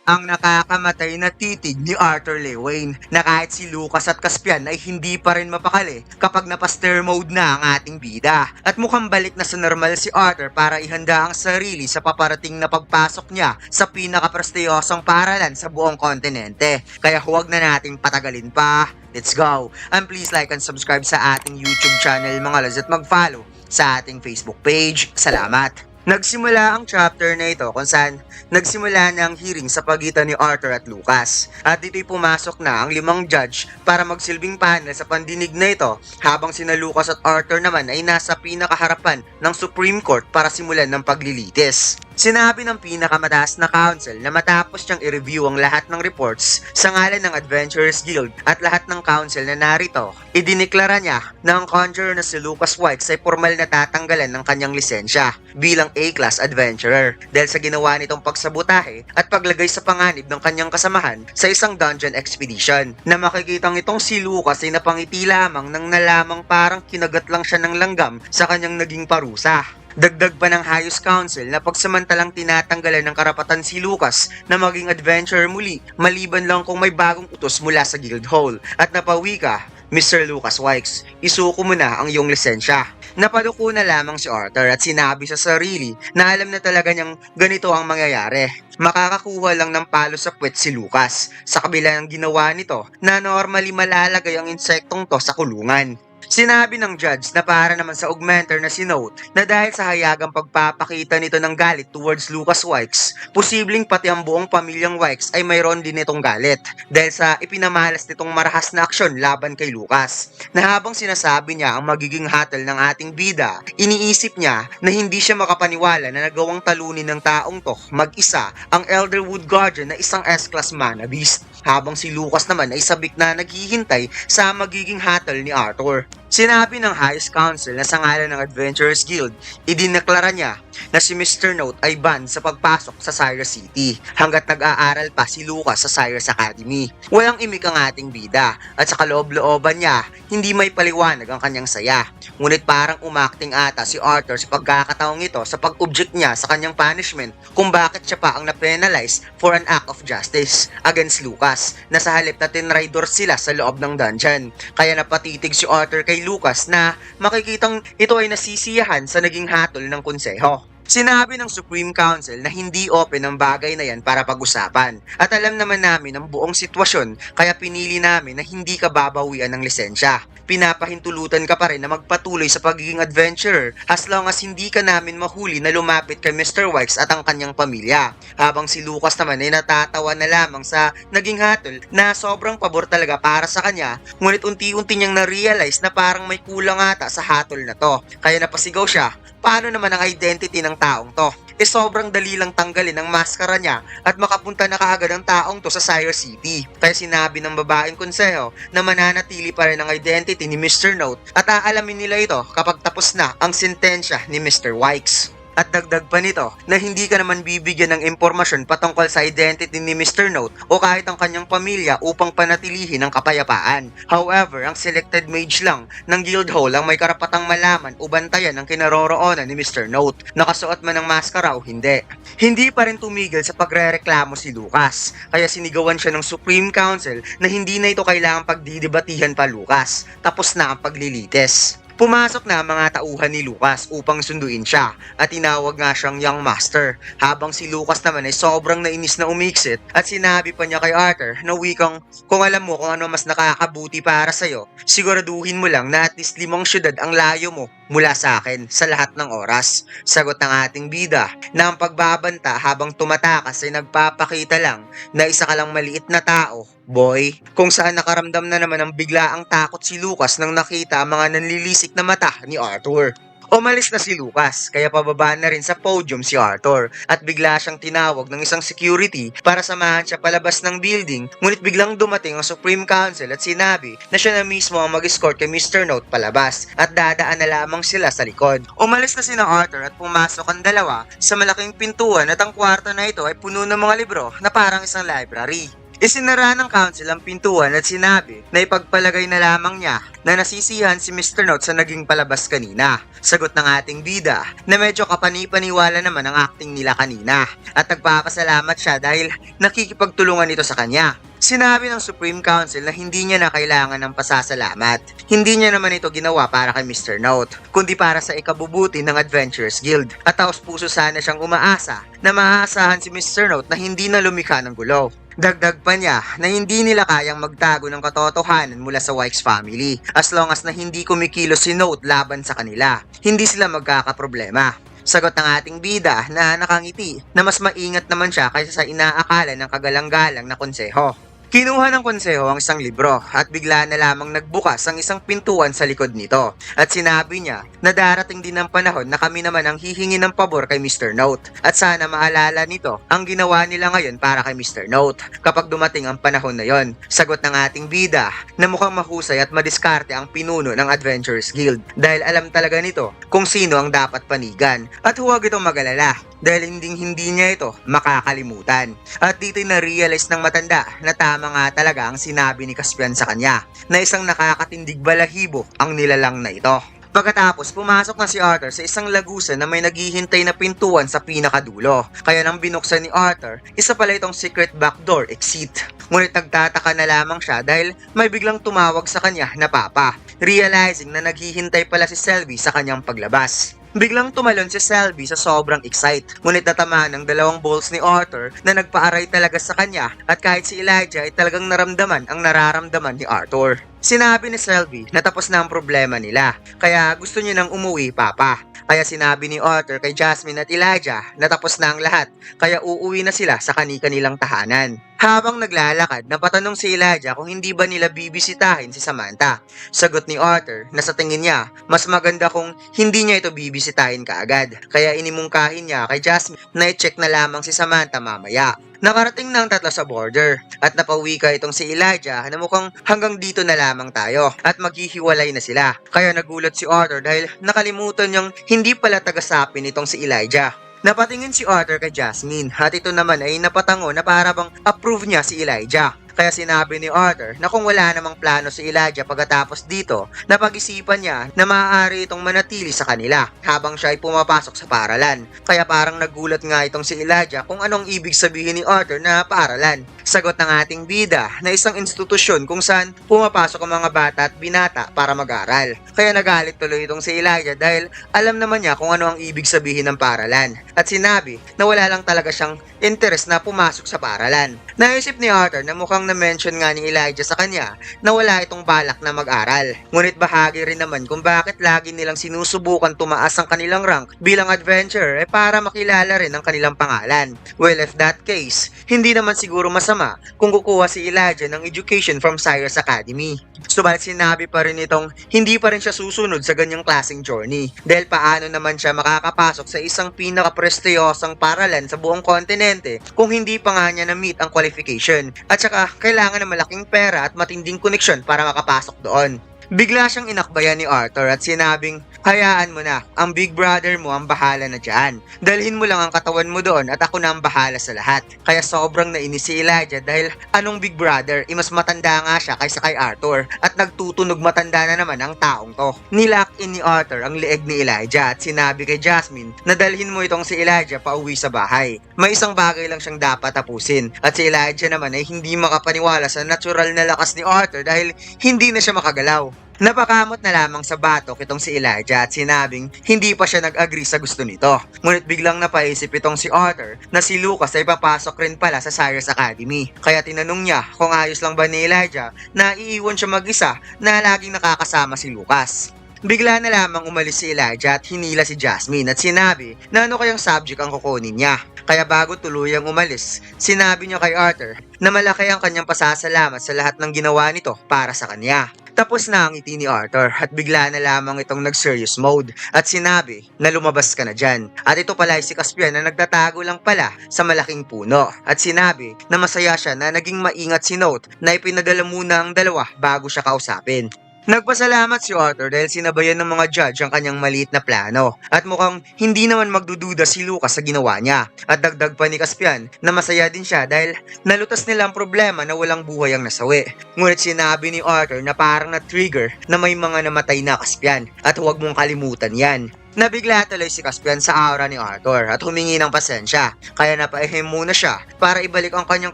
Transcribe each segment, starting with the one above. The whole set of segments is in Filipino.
ang nakakamatay na titig ni Arthur Lewin na kahit si Lucas at Caspian ay hindi pa rin mapakali kapag napaster mode na ang ating bida. At mukhang balik na sa normal si Arthur para ihanda ang sarili sa paparating na pagpasok niya sa pinakaprestiyosong paralan sa buong kontinente. Kaya huwag na nating patagalin pa. Let's go! And please like and subscribe sa ating YouTube channel mga lods at mag-follow sa ating Facebook page. Salamat! Nagsimula ang chapter na ito kung saan nagsimula na ang hearing sa pagitan ni Arthur at Lucas. At dito'y pumasok na ang 5 judge para magsilbing panel sa pandinig na ito habang sina Lucas at Arthur naman ay nasa pinakaharapan ng Supreme Court para simulan ng paglilitis. Sinabi ng pinakamataas na council na matapos niyang i-review ang lahat ng reports sa ngalan ng Adventurers Guild at lahat ng council na narito, idineklara niya na ang conjurer na si Lucas Wilkes ay formal na tatanggalan ng kanyang lisensya bilang A-class adventurer dahil sa ginawa nitong pagsabotahe at paglagay sa panganib ng kanyang kasamahan sa isang dungeon expedition na makikitang itong si Lucas ay napangiti lamang nang nalamang parang kinagat lang siya ng langgam sa kanyang naging parusa. Dagdag pa ng Highest Council na pagsamantalang tinatanggalan ng karapatan si Lucas na maging adventurer muli maliban lang kung may bagong utos mula sa Guildhall at napawi ka, Mr. Lucas Wilkes, isuko mo na ang iyong lisensya. Napaluko na lamang si Arthur at sinabi sa sarili na alam na talaga niyang ganito ang mangyayari. Makakakuha lang ng palo sa puwet si Lucas sa kabila ng ginawa nito na normally malalagay ang insektong to sa kulungan. Sinabi ng judge na para naman sa augmenter na si Note na dahil sa hayagang pagpapakita nito ng galit towards Lucas Wilkes, posibleng pati ang buong pamilyang Wilkes ay mayroon din itong galit dahil sa ipinamalas nitong marahas na aksyon laban kay Lucas. Na habang sinasabi niya ang magiging hatol ng ating bida, iniisip niya na hindi siya makapaniwala na nagawang talunin ng taong to mag-isa ang Elderwood Guardian na isang S-class mana beast, habang si Lucas naman ay sabik na naghihintay sa magiging hatol ni Arthur. Sinabi ng Highest Council na sa ngalan ng Adventurers Guild, idineklara niya na si Mr. Note ay banned sa pagpasok sa Cyrus City hanggat nag-aaral pa si Lucas sa Cyrus Academy. Walang imik ang ating bida at sa kaloob-looban niya, hindi may paliwanag ang kanyang saya. Ngunit parang umakting ata si Arthur sa pagkakataong ito sa pag-object niya sa kanyang punishment kung bakit siya pa ang na-penalize for an act of justice against Lucas na sa halip na tinraidor sila sa loob ng dungeon. Kaya napatitig si Arthur kay Lucas na makikitang ito ay nasisiyahan sa naging hatol ng konseho. Sinabi ng Supreme Council na hindi open ang bagay na yan para pag-usapan. At alam naman namin ang buong sitwasyon kaya pinili namin na hindi ka babawian ng lisensya. Pinapahintulutan ka pa rin na magpatuloy sa pagiging adventurer as long as hindi ka namin mahuli na lumapit kay Mr. Wilkes at ang kanyang pamilya. Habang si Lucas naman ay natatawa na lamang sa naging hatol na sobrang pabor talaga para sa kanya, ngunit unti-unti niyang na-realize na parang may kulang ata sa hatol na to. Kaya napasigaw siya, paano naman ang identity ng taong to? Sobrang dali lang tanggalin ang maskara niya at makapunta na kaagad ang taong to sa Cyrus City. Kaya sinabi ng babaeng konseho na mananatili pa rin ang identity ni Mr. Note at aalamin nila ito kapag tapos na ang sentensya ni Mr. Wilkes. At dagdag pa nito na hindi ka naman bibigyan ng impormasyon patungkol sa identity ni Mr. Note o kahit ang kanyang pamilya upang panatilihin ang kapayapaan. However, ang selected mage lang ng Guildhall ang may karapatang malaman o bantayan ang kinaroroonan ni Mr. Note, nakasuot man ng maskara o hindi. Hindi pa rin tumigil sa pagrereklamo si Lucas, kaya sinigawan siya ng Supreme Council na hindi na ito kailangang pagdidebatihan pa Lucas, tapos na ang paglilitis. Pumasok na ang mga tauhan ni Lucas upang sunduin siya at tinawag nga siyang Young Master habang si Lucas naman ay sobrang nainis na umiksit at sinabi pa niya kay Arthur na wikang kung alam mo kung ano mas nakakabuti para sa'yo, siguraduhin mo lang na at least 5 syudad ang layo mo mula sa akin sa lahat ng oras. Sagot ng ating bida na ang pagbabanta habang tumatakas ay nagpapakita lang na isa ka lang maliit na tao, boy, kung saan nakaramdam na naman ng biglaang takot si Lucas nang nakita ang mga nanlilisik na mata ni Arthur. Umalis na si Lucas, kaya pababa na rin sa podium si Arthur at bigla siyang tinawag ng isang security para samahan siya palabas ng building, ngunit biglang dumating ang Supreme Council at sinabi na siya na mismo ang mag-escort kay Mr. Note palabas at dadaan na lamang sila sa likod. Umalis na sina Arthur at pumasok ang dalawa sa malaking pintuan at ang kwarto na ito ay puno ng mga libro na parang isang library. Isinara ng council ang pintuan at sinabi na ipagpalagay na lamang niya na nasisihan si Mr. Note sa naging palabas kanina. Sagot ng ating bida na medyo kapani-paniwala naman ang acting nila kanina at nagpapasalamat siya dahil nakikipagtulungan ito sa kanya. Sinabi ng Supreme Council na hindi niya na kailangan ng pasasalamat. Hindi niya naman ito ginawa para kay Mr. Note, kundi para sa ikabubuti ng Adventurers Guild. At taos-puso sana siyang umaasa na maaasahan si Mr. Note na hindi na lumikha ng gulo. Dagdag pa niya na hindi nila kayang magtago ng katotohanan mula sa Wikes family as long as na hindi kumikilos si Note laban sa kanila. Hindi sila magkakaproblema. Sagot ng ating bida na nakangiti na mas maingat naman siya kaysa sa inaakala ng kagalang-galang na konseho. Kinuha ng konseho ang isang libro at bigla na lamang nagbukas ang isang pintuan sa likod nito at sinabi niya na darating din ang panahon na kami naman ang hihingi ng pabor kay Mr. Note at sana maalala nito ang ginawa nila ngayon para kay Mr. Note kapag dumating ang panahon na yon. Sagot ng ating bida na mukhang mahusay at madiskarte ang pinuno ng Adventurers Guild dahil alam talaga nito kung sino ang dapat panigan at huwag itong mag-alala dahil hindi niya ito makakalimutan. At dito na-realize ng matanda na tama nga talaga ang sinabi ni Caspian sa kanya na isang nakakatindig balahibo ang nilalang na ito. Pagkatapos, pumasok na si Arthur sa isang lagusan na may naghihintay na pintuan sa pinakadulo. Kaya nang binuksan ni Arthur, isa pala itong secret backdoor exit. Ngunit nagtataka na lamang siya dahil may biglang tumawag sa kanya na papa, realizing na naghihintay pala si Selby sa kanyang paglabas. Biglang tumalon si Selby sa sobrang excite, ngunit natamaan ng dalawang balls ni Arthur na nagpaaray talaga sa kanya at kahit si Elijah ay talagang naramdaman ang nararamdaman ni Arthur. Sinabi ni Selby na tapos na ang problema nila, kaya gusto niya nang umuwi papa. Kaya sinabi ni Arthur kay Jasmine at Elijah na tapos na ang lahat, kaya uuwi na sila sa kani-kanilang tahanan. Habang naglalakad, napatanong si Elijah kung hindi ba nila bibisitahin si Samantha. Sagot ni Arthur na sa tingin niya, mas maganda kung hindi niya ito bibisitahin kaagad. Kaya inimungkahin niya kay Jasmine na i-check na lamang si Samantha mamaya. Nakarating na ang tatlo sa border at napauwi ka itong si Elijah na mukhang hanggang dito na lamang tayo at maghihiwalay na sila. Kaya nagulat si Arthur dahil nakalimutan niyang hindi pala taga-sapin itong si Elijah. Napatingin si Arthur kay Jasmine at ito naman ay napatango na para bang approve niya si Elijah. Kaya sinabi ni Arthur na kung wala namang plano si Elijah pagkatapos dito, napag-isipan niya na maaari itong manatili sa kanila habang siya ay pumapasok sa paaralan. Kaya parang nagulat nga itong si Elijah kung anong ibig sabihin ni Arthur na paaralan. Sagot ng ating bida na isang institusyon kung saan pumapasok ang mga bata at binata para mag-aral. Kaya nagalit tuloy itong si Elijah dahil alam naman niya kung ano ang ibig sabihin ng paaralan. At sinabi na wala lang talaga siyang interest na pumasok sa paaralan. Naisip ni Arthur na mukhang na-mention nga ni Elijah sa kanya na wala itong balak na mag-aral. Ngunit bahagi rin naman kung bakit lagi nilang sinusubukan tumaas ang kanilang rank bilang adventurer para makilala rin ang kanilang pangalan. Well, if that case, hindi naman siguro masama kung kukuha si Elijah ng education from Cyrus Academy. Subalit sinabi pa rin itong hindi pa rin siya susunod sa ganyang klaseng journey dahil paano naman siya makakapasok sa isang pinaka-prestiyosang paaralan sa buong kontinente kung hindi pa nga niya na-meet ang qualification at saka kailangan ng malaking pera at matinding koneksyon para makapasok doon. Bigla siyang inakbayan ni Arthur at sinabing, hayaan mo na, ang big brother mo ang bahala na dyan. Dalhin mo lang ang katawan mo doon at ako na ang bahala sa lahat. Kaya sobrang nainis si Elijah dahil anong big brother, mas matanda nga siya kaysa kay Arthur at nagtutunog matanda na naman ang taong to. Nilock in ni Arthur ang leeg ni Elijah at sinabi kay Jasmine na dalhin mo itong si Elijah pa uwi sa bahay. May isang bagay lang siyang dapat tapusin at si Elijah naman ay hindi makapaniwala sa natural na lakas ni Arthur dahil hindi na siya makagalaw. Napakamot na lamang sa batok itong si Elijah at sinabing hindi pa siya nag-agree sa gusto nito. Ngunit biglang napaisip itong si Arthur na si Lucas ay papasok rin pala sa Cyrus Academy. Kaya tinanong niya kung ayos lang ba ni Elijah na iiwan siya mag-isa na laging nakakasama si Lucas. Bigla na lamang umalis si Elijah at hinila si Jasmine at sinabi na ano kayang subject ang kukunin niya. Kaya bago tuluyang umalis, sinabi niya kay Arthur na malaki ang kanyang pasasalamat sa lahat ng ginawa nito para sa kanya. Tapos na ang ngiti ni Arthur at bigla na lamang itong nag-serious mode at sinabi na lumabas ka na dyan. At ito pala ay si Caspian na nagtatago lang pala sa malaking puno at sinabi na masaya siya na naging maingat si Note na ipinadala muna ang dalawa bago siya kausapin. Nagpasalamat si Arthur dahil sinabayan ng mga judge ang kanyang maliit na plano at mukhang hindi naman magdududa si Lucas sa ginawa niya. At dagdag pa ni Caspian na masaya din siya dahil nalutas nila ang problema na walang buhay ang nasawi. Ngunit sinabi ni Arthur na parang na-trigger na may mga namatay na Caspian at huwag mong kalimutan yan. Nabigla tuloy si Caspian sa aura ni Arthur at humingi ng pasensya, kaya napaihim muna siya para ibalik ang kanyang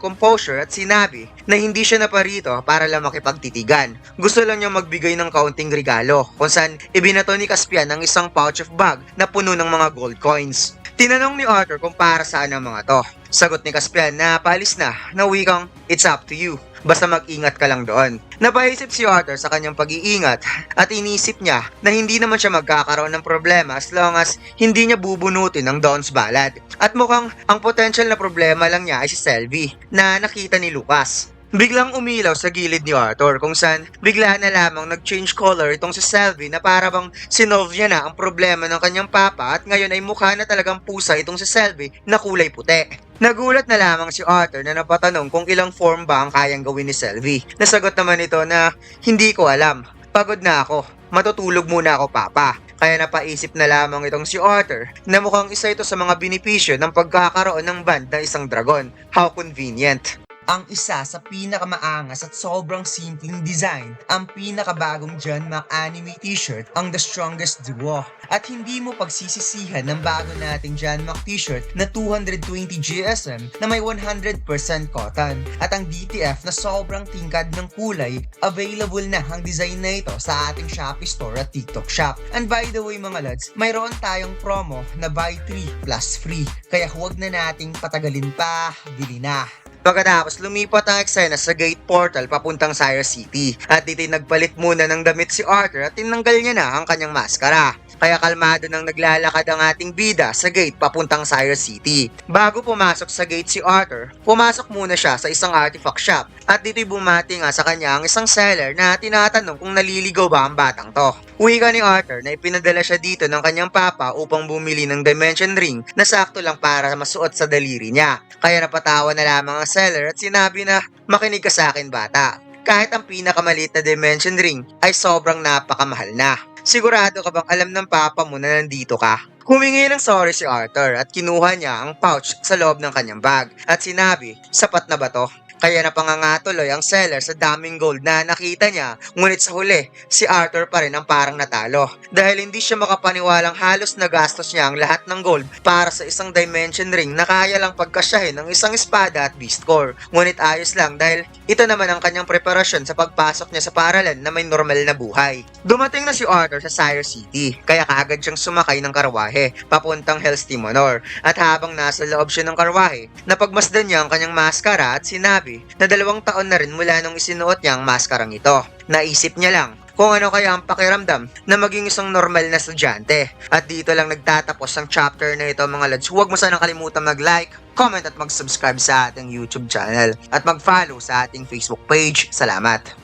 composure at sinabi na hindi siya naparito para lang makipagtitigan. Gusto lang niya magbigay ng kaunting regalo kung saan ibinato ni Caspian ang isang pouch of bag na puno ng mga gold coins. Tinanong ni Arthur kung para saan ang mga to. Sagot ni Caspian na paalis na wikang it's up to you. Basta mag-ingat ka lang doon. Napaisip si Arthur sa kanyang pag-iingat at inisip niya na hindi naman siya magkakaroon ng problema as long as hindi niya bubunutin ang Don's Ballad. At mukhang ang potential na problema lang niya ay si Selvi na nakita ni Lucas. Biglang umilaw sa gilid ni Arthur kung saan bigla na lamang nag-change color itong si Selvi na para bang sinolve niya na ang problema ng kanyang papa at ngayon ay mukha na talagang pusa itong si Selvi na kulay puti. Nagulat na lamang si Arthur na napatanong kung ilang form ba ang kayang gawin ni Selvi. Nasagot naman ito na hindi ko alam. Pagod na ako. Matutulog muna ako papa. Kaya napaisip na lamang itong si Arthur na mukhang isa ito sa mga benepisyo ng pagkakaroon ng band ng isang dragon. How convenient. Ang isa sa pinakamaangas at sobrang simpleng design, ang pinakabagong John Mac anime t-shirt, ang The Strongest Duo. At hindi mo pagsisisihan ng bago nating John Mac t-shirt na 220 GSM na may 100% cotton. At ang DTF na sobrang tingkad ng kulay, available na ang design na ito sa ating Shopee store at TikTok shop. And by the way mga lads, mayroon tayong promo na buy 3 plus free. Kaya huwag na nating patagalin pa, bili na. Pagkatapos lumipat ang eksena sa gate portal papuntang Sire City at dito'y nagpalit muna ng damit si Arthur at tinanggal niya na ang kanyang maskara. Kaya kalmado nang naglalakad ang ating bida sa gate papuntang Sire City. Bago pumasok sa gate si Arthur, pumasok muna siya sa isang artifact shop at dito'y bumati nga sa kanya ang isang seller na tinatanong kung naliligaw ba ang batang to. Wika ni Arthur na ipinadala siya dito ng kanyang papa upang bumili ng dimension ring na sakto lang para masuot sa daliri niya. Kaya napatawa na lamang ang seller at sinabi na makinig ka sa akin bata. Kahit ang pinakamaliit na dimension ring ay sobrang napakamahal na. Sigurado ka bang alam ng papa mo na nandito ka? Humingi ng sorry si Arthur at kinuha niya ang pouch sa loob ng kanyang bag at sinabi, sapat na ba to? Kaya napangangatuloy ang seller sa daming gold na nakita niya, ngunit sa huli, si Arthur pa rin ang parang natalo. Dahil hindi siya makapaniwalang halos nagastos niya ang lahat ng gold para sa isang dimension ring na kaya lang pagkasyahin ng isang espada at beast core. Ngunit ayos lang dahil ito naman ang kanyang preparasyon sa pagpasok niya sa paralan na may normal na buhay. Dumating na si Arthur sa Sire City, kaya kaagad siyang sumakay ng karwahe, papuntang Hell's Timonor. At habang nasa loob siya ng karwahe, napagmasdan niya ang kanyang maskara at sinabi na 2 taon na rin mula nung isinuot niya ang maskarang ito. Naisip niya lang kung ano kaya ang pakiramdam na maging isang normal na estudyante. At dito lang nagtatapos ang chapter na ito mga lads. Huwag mo sanang kalimutan mag-like, comment at mag-subscribe sa ating YouTube channel at mag-follow sa ating Facebook page. Salamat!